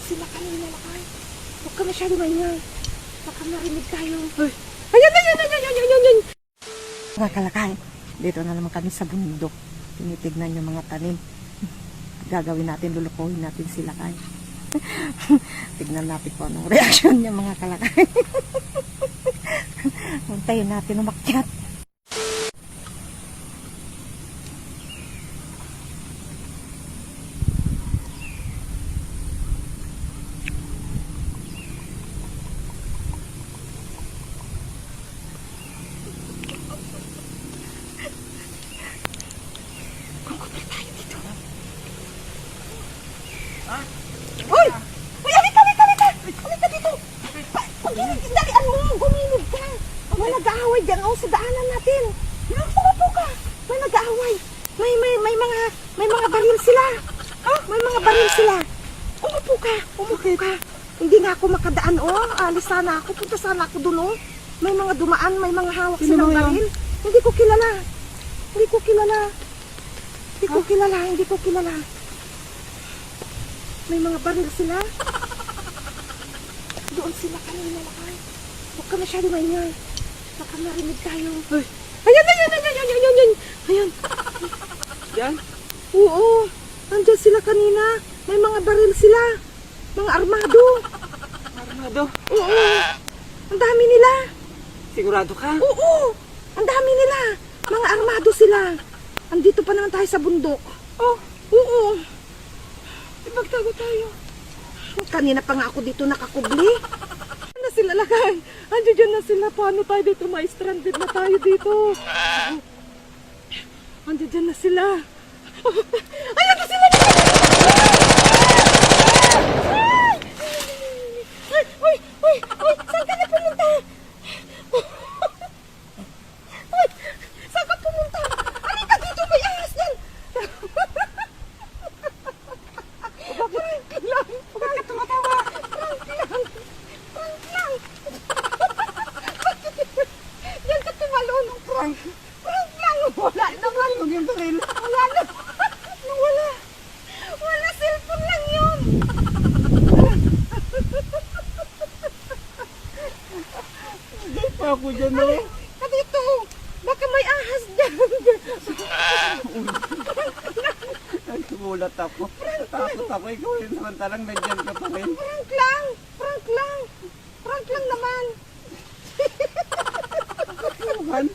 sila kanina, lakay. Huwag ka masyado maingay. Baka marinig tayo. Ayan! Mga kalakay, dito na naman kami sa bundok. Tinitignan yung mga tanim. Gagawin natin, lulukuhin natin sila kay. Tignan natin kung anong reaksyon niya mga kalakay. Hintayin natin umakyat. Uy! Uy, halika dito! Dalian mo, gumilid ka. May nag-aaway dyan, sa daanan natin. Umupo ka. May nag-aaway. May mga baril sila. May mga baril sila. Umupo ka. Hindi nga ako makadaan, alis sana ako. Punta sana ako dun, May mga dumaan, may mga hawak silang baril. Hindi ko kilala. May mga baril sila. Doon sila kanina, lakay. Huwag ka masyado maingay. Baka marinig tayo. Ayan. Yan? Oo. Nandyan sila kanina. May mga baril sila. Mga armado. Armado? Oo. Ang dami nila. Sigurado ka? Oo. Ang dami nila. Mga armado sila. Andito pa naman tayo sa bundok. Oo. Magtago tayo. Kanina pa nga ako dito nakakubli. Ano na sila, lakay? Andiyan na sila. Paano tayo dito? May stranded na tayo dito. Andiyan na sila. Ayan na sila! Uy! Saan ka na pumunta? Uy! Saan ka pumunta? Halika dito! May ahas yan! Huwag ka tumatawa! Prank lang! Diyan ka tumalon! Prank lang! Wala naman! Huwag yung baril! Wala naman! Wala! Cellphone lang yun! Pa ako dyan, Ka dito! Baka may ahas dyan! Nagmulat ako. Takot ako. Ikaw rin samantalang nandyan ka pa rin. Prank lang! Prank lang naman! Ano?